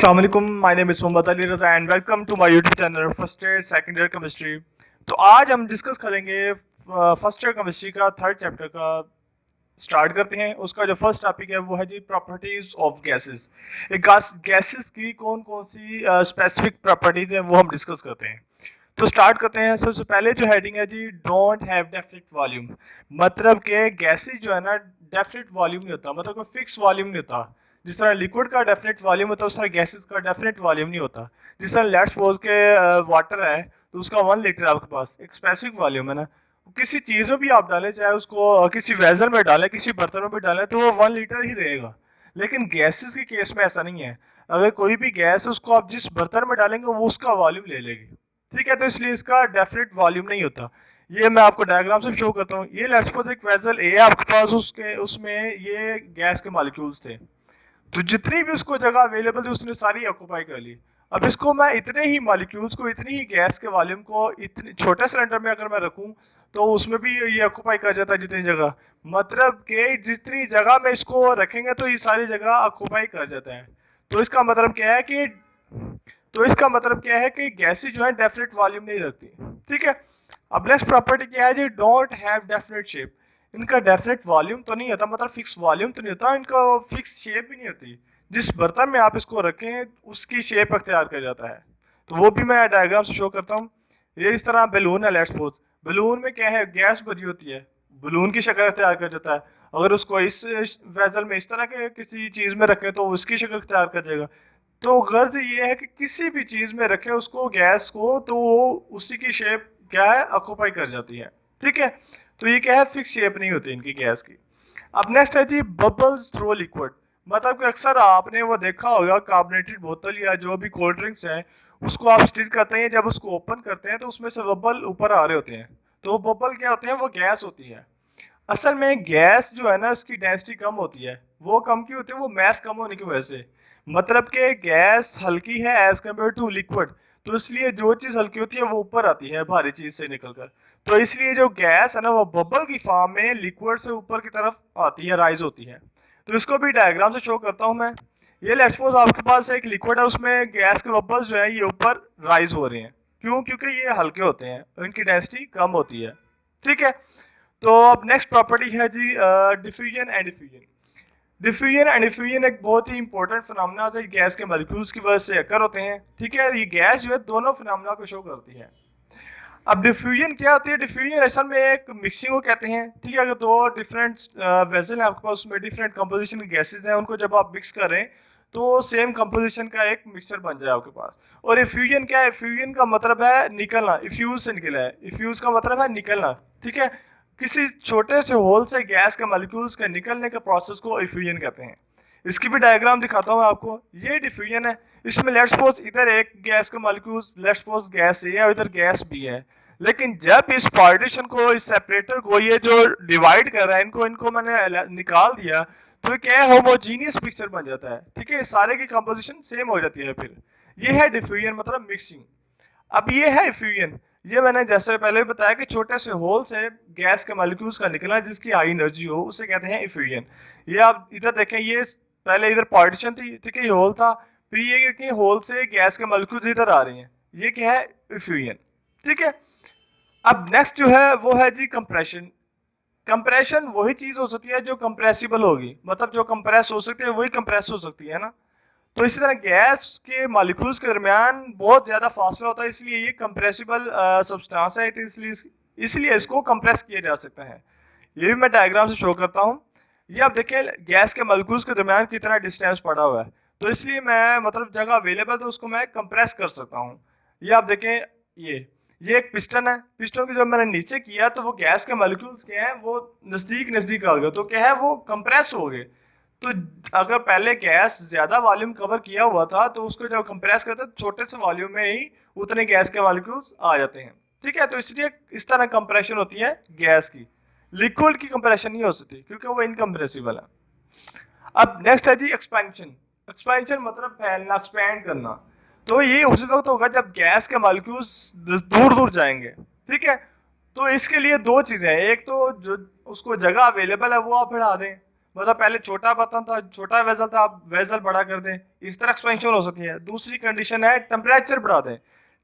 अस्सलाम वालेकुम, my name is Mohammad Ali Raza and welcome to my YouTube channel first year second year chemistry. तो आज हम डिस्कस करेंगे फर्स्ट ईयर केमिस्ट्री का थर्ड चैप्टर का। स्टार्ट करते हैं। उसका जो फर्स्ट टॉपिक है वो है जी प्रॉपर्टीज ऑफ गैसेस। एक गैसेस की कौन कौन सी स्पेसिफिक प्रॉपर्टीज हैं वो हम डिस्कस करते हैं। तो स्टार्ट करते हैं। सबसे पहले जो हेडिंग है जी डोंट हैव डेफिनेट वॉल्यूम। मतलब के गैसेस जो है ना डेफिनेट वॉल्यूम नहीं होता, मतलब कोई फिक्स वॉल्यूम नहीं होता। जिस तरह लिक्विड का डेफिनेट वॉल्यूम होता है उस तरह गैसेस का डेफिनेट वॉल्यूम नहीं होता। जिस तरह लेट्स सपोज के वाटर है तो उसका 1 लीटर आपके पास एक स्पेसिफिक वॉल्यूम है ना। किसी चीज में भी आप डालें, चाहे उसको किसी वेजल में डालें, किसी बर्तन में भी डालें, तो वो 1 लीटर ही रहेगा। लेकिन गैसेस के केस में ऐसा नहीं है। अगर कोई भी गैस है उसको आप जिस बर्तन में डालेंगे वो उसका वॉल्यूम ले लेगी। ठीक है, तो इसलिए इसका डेफिनेट वॉल्यूम नहीं होता। ये मैं आपको डायग्राम से शो करता हूँ। ये लेट्स सपोज एक वेसल ए है आपके पास, उसके उसमें ये गैस के मॉलिक्यूल्स थे। तो जितनी भी उसको जगह अवेलेबल थी उसने सारी ऑक्यूपाई कर ली। अब इसको मैं इतने ही मॉलिक्यूल्स को, इतनी ही गैस के वॉल्यूम को इतने छोटे सिलेंडर में अगर मैं रखूं तो उसमें भी ये ऑक्यूपाई कर जाता है जितनी जगह। मतलब कि जितनी जगह में इसको रखेंगे तो ये सारी जगह ऑक्यूपाई कर जाता है। तो इसका मतलब क्या है कि गैसेस जो है डेफिनेट वॉल्यूम नहीं रखती। ठीक है। अब नेक्स्ट प्रॉपर्टी क्या है जी डोंट हैव डेफिनेट शेप। इनका डेफिनेट वॉल्यूम तो नहीं होता, मतलब फिक्स वॉल्यूम तो नहीं होता, इनका फिक्स शेप भी नहीं होती। जिस बर्तन में आप इसको रखें उसकी शेप अख्तियार कर जाता है। तो वो भी मैं डायग्राम से शो करता हूँ। ये इस तरह बैलून है, लेट्स सपोज बैलून में क्या है, गैस भरी होती है, बैलून की शक्ल अख्तियार कर जाता है। अगर उसको इस वेजल में इस तरह के किसी चीज में रखें तो उसकी शक्ल अख्तियार कर जाएगा। तो गर्ज ये है कि किसी भी चीज में रखें उसको, गैस को, तो वो उसी की शेप क्या है, ऑक्यूपाई कर जाती है। ठीक है। तो ये क्या है, फिक्स शेप नहीं होती इनकी गैस की। अब नेक्स्ट है जी बबल्स थ्रू लिक्विड। मतलब कि अक्सर आपने वो देखा होगा कार्बोनेटेड बोतल या जो भी कोल्ड ड्रिंक्स हैं उसको आप स्टिर करते हैं, जब उसको ओपन करते हैं तो उसमें से बबल ऊपर आ रहे होते हैं। तो बबल क्या होते हैं, वो गैस होती है। असल में गैस जो है ना उसकी डेंसिटी कम होती है। वो कम क्यों होती है, वो मैस कम होने की वजह से। मतलब कि गैस हल्की है एज कम्पेयर टू लिक्विड, तो इसलिए जो चीज हल्की होती है वो ऊपर आती है भारी चीज से निकलकर। तो इसलिए जो गैस है ना वो बबल की फॉर्म में लिक्विड से ऊपर की तरफ आती है, राइज होती है। तो इसको भी डायग्राम से शो करता हूँ मैं। ये लेट्स सपोज आपके पास एक लिक्विड है, उसमें गैस के बबल्स जो है ये ऊपर राइज हो रहे हैं। क्यों? क्योंकि ये हल्के होते हैं, इनकी डेंसिटी कम होती है। ठीक है। तो अब नेक्स्ट प्रॉपर्टी है जी diffusion and diffusion. Diffusion and diffusion एक बहुत ही इंपॉर्टेंट फिनोमेना है, गैस के मॉलिक्यूल्स की वजह से अकर होते हैं। ठीक है। ये गैस जो है दोनों फिनोमेना को शो करती है। अब डिफ्यूजन क्या होती है, डिफ्यूजन असल में एक मिक्सिंग को कहते हैं। ठीक है। अगर दो डिफरेंट वेसल है आपके पास, उसमें डिफरेंट कंपोजिशन के गैसेज हैं, उनको जब आप मिक्स करें तो सेम कंपोजिशन का एक मिक्सचर बन जाए आपके पास। और इफ्यूजन क्या है, इफ्यूजन का मतलब है निकलना, इफ्यूज से निकला है, इफ्यूज का मतलब है निकलना। ठीक है। किसी छोटे से होल से गैस के मॉलिक्यूल्स के निकलने के प्रोसेस को इफ्यूजन कहते हैं। इसकी भी डायग्राम दिखाता हूँ मैं आपको। ये डिफ्यूजन है। इसमें लेट्स सपोज इधर एक गैस का मॉलिक्यूल, लेट्स सपोज गैस ए है और इधर गैस बी है। लेकिन जब इस पार्टीशन को, इस सेपरेटर को, ये जो डिवाइड कर रहा है, इनको मैंने निकाल दिया, तो ये क्या है, होमोजीनियस पिक्चर बन जाता है। ठीक है। सारे की कंपोजिशन सेम हो जाती है फिर। ये है डिफ्यूजन, मतलब मिक्सिंग। अब ये है इफ्यूजन। ये मैंने जैसे पहले भी बताया कि छोटे से होल से गैस के मॉलिक्यूल्स का निकलना जिसकी हाई एनर्जी हो उसे कहते हैं इफ्यूजन। ये आप इधर देखें, ये पहले इधर पार्टीशन थी, ठीक है, ये होल था, फिर ये कि होल से गैस के मॉलिक्यूल्स इधर आ रहे हैं, ये क्या है, इफ्यूजन। ठीक है। अब नेक्स्ट जो है वो है जी कंप्रेशन। कंप्रेशन वही चीज हो सकती है जो कंप्रेसिबल होगी, मतलब जो कंप्रेस हो सकती है वही कंप्रेस हो सकती है ना। तो इसी तरह गैस के मॉलिक्यूल्स के दरमियान बहुत ज्यादा फासला होता है, इसलिए ये कंप्रेसिबल सब्सटेंस है, तो इसलिए इसको कंप्रेस किया जा सकता है। ये भी मैं डायग्राम से शो करता हूँ। ये आप देखें गैस के मॉलिक्यूल्स के दरमियान कितना डिस्टेंस पड़ा हुआ है, तो इसलिए मैं, मतलब जगह अवेलेबल तो उसको मैं कंप्रेस कर सकता हूँ। ये आप देखें, ये एक पिस्टन है। पिस्टन को जब मैंने नीचे किया तो वो गैस के मॉलिक्यूल्स के हैं वो नजदीक नजदीक आ गए, तो क्या है, वो कंप्रेस हो गए। तो अगर पहले गैस ज्यादा वॉल्यूम कवर किया हुआ था तो उसको जब कंप्रेस करते तो छोटे से वॉल्यूम में ही उतने गैस के मॉलिक्यूल्स आ जाते हैं। ठीक है। तो इसलिए इस तरह कंप्रेशन होती है गैस की। लिक्विड की कंप्रेशन नहीं हो सकती क्योंकि वो इनकम्प्रेसिबल है। अब नेक्स्ट है जी एक्सपेंशन। एक्सपेंशन मतलब फैलना, एक्सपैंड करना। तो ये उसी वक्त होगा जब गैस के मॉलिक्यूल्स दूर दूर जाएंगे। ठीक है। तो इसके लिए दो चीजें हैं, एक तो जो उसको जगह अवेलेबल है वो आप बढ़ा दें, मतलब पहले छोटा बर्तन था, छोटा वेसल था, आप वेसल बड़ा कर दें, इस तरह एक्सपेंशन हो सकती है। दूसरी कंडीशन है टेम्परेचर बढ़ा दें।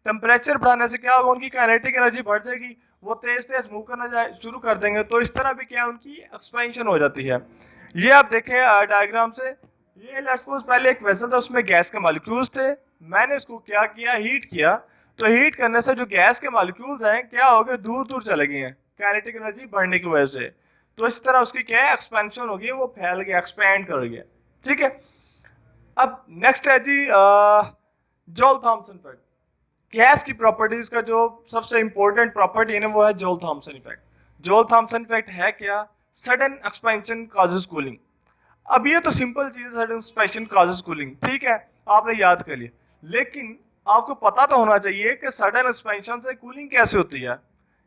टेम्परेचर बढ़ाने से क्या होगा, उनकी काइनेटिक एनर्जी बढ़ जाएगी, वो तेज तेज मूव करना शुरू कर देंगे, तो इस तरह भी क्या उनकी एक्सपेंशन हो जाती है। ये आप देखें डायग्राम से, ये लेट्स सपोज पहले एक वेसल था, उसमें गैस के मॉलिक्यूल्स थे, मैंने इसको क्या किया, हीट किया, तो हीट करने से जो गैस के मॉलिक्यूल्स हैं क्या हो गए, दूर दूर चले गए हैं काइनेटिक एनर्जी बढ़ने की वजह से। तो इस तरह उसकी क्या है, एक्सपेंशन हो गई, वो फैल गया, एक्सपैंड कर गया। ठीक है, अब नेक्स्ट है जी जॉल थॉम्सन इफेक्ट। गैस की प्रॉपर्टीज का जो सबसे इंपॉर्टेंट प्रॉपर्टी है ना, वो है Joule Thomson effect. Joule Thomson effect है क्या, सडन एक्सपेंशन कॉजेस कूलिंग। अब ये तो सिंपल चीज है, सडन एक्सपेंशन कॉजेस कूलिंग, ठीक है, आपने याद कर लिया, लेकिन आपको पता तो होना चाहिए कि सडन एक्सपेंशन से कूलिंग कैसे होती है।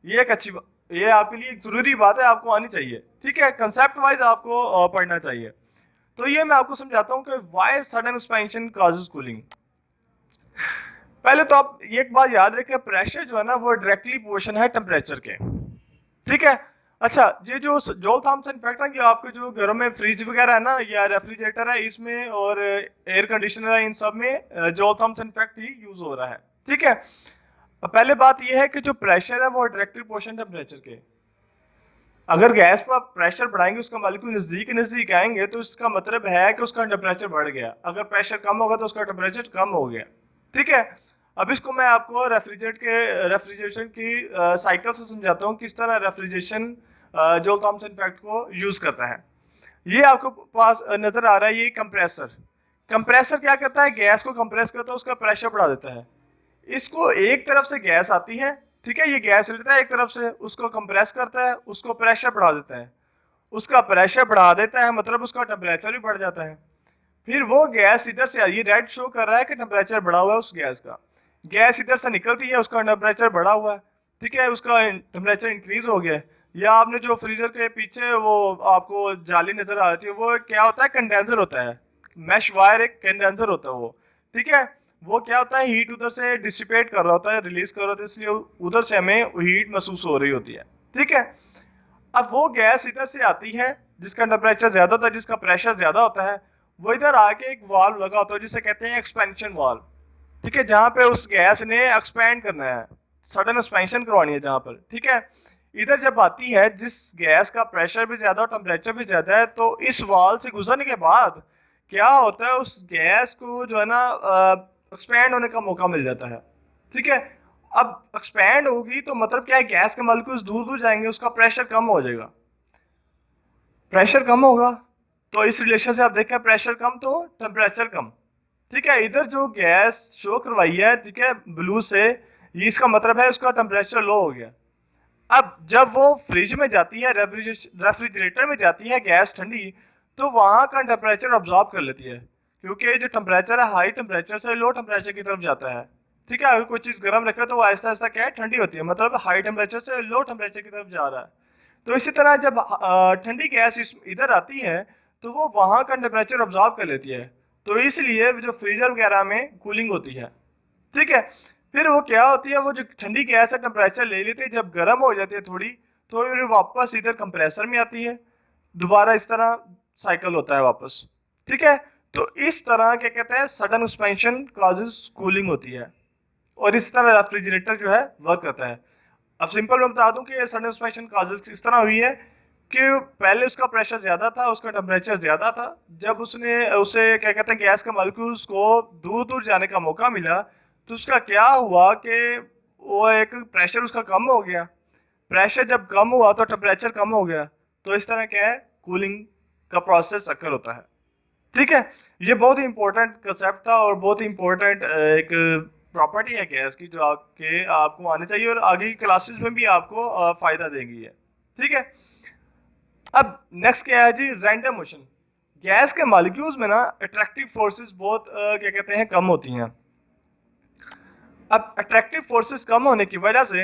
ये एक अच्छी ये आपके लिए एक जरूरी बात है, आपको आनी चाहिए, ठीक है, कंसेप्ट वाइज आपको पढ़ना चाहिए। तो ये मैं आपको समझाता हूँ कि why sudden expansion causes cooling. पहले तो आप एक बात याद रखें, प्रेशर जो है ना वो डायरेक्टली प्रोपोर्शनल है टेम्परेचर के, ठीक है। अच्छा, ये जो जॉल थॉम्सन इफेक्ट है, ये आपके जो घरों में फ्रिज वगैरह है ना या रेफ्रिजरेटर है इसमें और एयर कंडीशनर है, इन सब में जॉल थॉम्सन इफेक्ट ही यूज हो रहा है, ठीक है। पहले बात यह है कि जो प्रेशर है वो डायरेक्टली प्रोपोर्शनल टेम्परेचर के। अगर गैस पर आप प्रेशर बढ़ाएंगे, उसका मॉलिक्यूल नजदीक नजदीक आएंगे, तो इसका मतलब है कि उसका टेम्परेचर बढ़ गया। अगर प्रेशर कम होगा तो उसका टेम्परेचर कम हो गया, ठीक है। अब इसको मैं आपको रेफ्रिजरेशन की साइकिल से समझाता हूँ, किस तरह रेफ्रिजरेशन जॉल थॉम्सन इफेक्ट को यूज करता है। ये आपको पास नजर आ रहा है, ये कंप्रेसर। कंप्रेसर क्या करता है, गैस को कंप्रेस करता है, उसका प्रेशर बढ़ा देता है। इसको एक तरफ से गैस आती है, ठीक है, ये गैस लेता है एक तरफ से, उसको कंप्रेस करता है, उसको प्रेशर बढ़ा देता है। उसका प्रेशर बढ़ा देता है मतलब उसका टेम्परेचर भी बढ़ जाता है। फिर वो गैस इधर से, ये रेड शो कर रहा है कि टेम्परेचर बढ़ा हुआ है उस गैस का। गैस इधर से निकलती है, उसका टेम्परेचर बढ़ा हुआ है, ठीक है, उसका टेम्परेचर इंक्रीज हो गया है। या आपने जो फ्रीजर के पीछे वो आपको जाली नजर आ रही है, वो क्या होता है, कंडेंसर होता है, मैश वायर एक कंडेंसर होता है वो, ठीक है। वो क्या होता है, हीट उधर से डिसिपेट कर रहा होता है, रिलीज कर रहा होता है, इसलिए उधर से हमें हीट महसूस हो रही होती है, ठीक है। अब वो गैस इधर से आती है जिसका टेम्परेचर ज्यादा होता है, जिसका प्रेशर ज्यादा होता है, वो इधर आके एक वाल्व लगा होता है जिसे कहते हैं एक्सपेंशन वाल्व, ठीक है, जहां पे उस गैस ने एक्सपैंड करना है, सडन एक्सपेंशन करवानी है जहां पर, ठीक है। इधर जब आती है, जिस गैस का प्रेशर भी ज्यादा और टेम्परेचर भी ज्यादा है, तो इस वाल्व से गुजरने के बाद क्या होता है, उस गैस को जो है ना एक्सपैंड होने का मौका मिल जाता है, ठीक है। अब एक्सपैंड होगी तो मतलब क्या है, गैस के मॉलिक्यूल्स दूर दूर जाएंगे, उसका प्रेशर कम हो जाएगा। प्रेशर कम होगा तो इस रिलेशन से आप देखें, प्रेशर कम तो टेम्परेचर कम, ठीक है। इधर जो गैस शो करवाई है, ठीक है, ब्लू से, ये इसका मतलब है उसका टेम्परेचर लो हो गया। अब जब वो फ्रिज में जाती है, रेफ्रिजरेटर में जाती है गैस ठंडी, तो वहां का टेम्परेचर ऑब्जॉर्व कर लेती है, क्योंकि जो टेम्परेचर है हाई टेम्परेचर से लो टेम्परेचर की तरफ जाता है, ठीक है। अगर कोई चीज गर्म रखे तो वो आहिस्ता आहिस्ता क्या है, ठंडी होती है, मतलब हाई टेम्परेचर से लो टेम्परेचर की तरफ जा रहा है। तो इसी तरह जब ठंडी गैस इधर आती है, तो वो वहां का टेम्परेचर ऑब्जॉर्व कर लेती है, तो इसलिए जो फ्रीजर वगैरह में कूलिंग होती है, ठीक है। फिर वो क्या होती है, वो जो ठंडी गैस है टेम्परेचर ले लेती है, जब गर्म हो जाती है थोड़ी, तो फिर वापस इधर कंप्रेसर में आती है, दोबारा इस तरह साइकिल होता है वापस, ठीक है। तो इस तरह क्या कहते हैं, सडन एक्सपेंशन कॉजेस कूलिंग होती है, और इस तरह रेफ्रिजरेटर जो है वर्क करता है। अब सिंपल मैं बता दूं कि सडन एक्सपेंशन कॉजेस इस तरह हुई है कि पहले उसका प्रेशर ज्यादा था, उसका टेम्परेचर ज्यादा था, जब उसने उसे क्या कहते हैं गैस के मॉलिक्यूल्स को दूर दूर जाने का मौका मिला, तो उसका क्या हुआ कि वो एक प्रेशर उसका कम हो गया। प्रेशर जब कम हुआ तो टेम्परेचर कम हो गया, तो इस तरह क्या है, कूलिंग का प्रोसेस अक्कर होता है, ठीक है। ये बहुत ही इंपॉर्टेंट कंसेप्ट था और बहुत ही इंपॉर्टेंट एक प्रॉपर्टी है गैस की, जो आपको आनी चाहिए और आगे की क्लासेस में भी आपको फायदा देगी है, ठीक है। अब नेक्स्ट क्या है जी, रैंडम मोशन। गैस के मॉलिक्यूल्स में ना अट्रैक्टिव फोर्सेस बहुत क्या कहते हैं, कम होती हैं। अब अट्रैक्टिव फोर्सेस कम होने की वजह से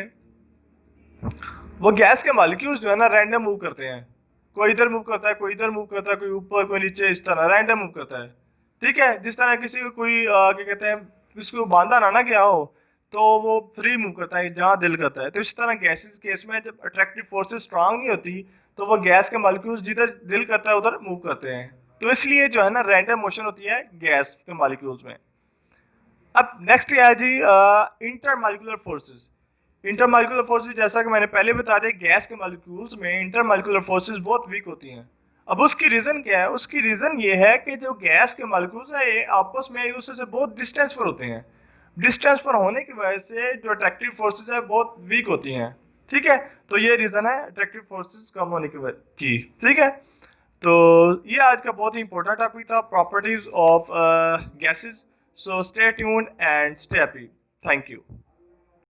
वो गैस के मॉलिक्यूल्स जो है ना रैंडम मूव करते हैं, कोई इधर मूव करता है, कोई इधर मूव करता है, कोई ऊपर कोई नीचे, इस तरह रैंडम मूव करता है, ठीक है। जिस तरह किसी को कोई क्या कहते हैं, किसी को बांधा ना गया हो, तो वो फ्री मूव करता है जहां दिल करता है। तो इस तरह गैसेस केस में जब अट्रैक्टिव फोर्सेस स्ट्रांग नहीं होती, तो वो गैस के मॉलिक्यूल्स जिधर दिल करता है उधर मूव करते हैं। तो इसलिए जो है ना रैंडम मोशन होती है गैस के मॉलिक्यूल्स में। अब नेक्स्ट क्या है जी, इंटरमॉलिक्यूलर फोर्सेस। इंटरमॉलिक्यूलर फोर्सेस जैसा कि मैंने पहले बता दिया, गैस के मॉलिक्यूल्स में इंटरमॉलिक्यूलर फोर्सेस बहुत वीक होती हैं। अब उसकी रीजन क्या है? उसकी रीजन ये है कि जो गैस के मॉलिक्यूल्स है ये आपस में एक दूसरे से बहुत डिस्टेंस पर होते हैं। डिस्टेंस पर होने की वजह से जो अट्रैक्टिव फोर्सेस है बहुत वीक होती हैं। ठीक है, तो ये रीजन है अट्रैक्टिव फोर्सेस कम होने की। ठीक है, तो ये आज का बहुत ही इंपॉर्टेंट टॉपिक था, properties of gases. So stay tuned and stay happy. Thank you.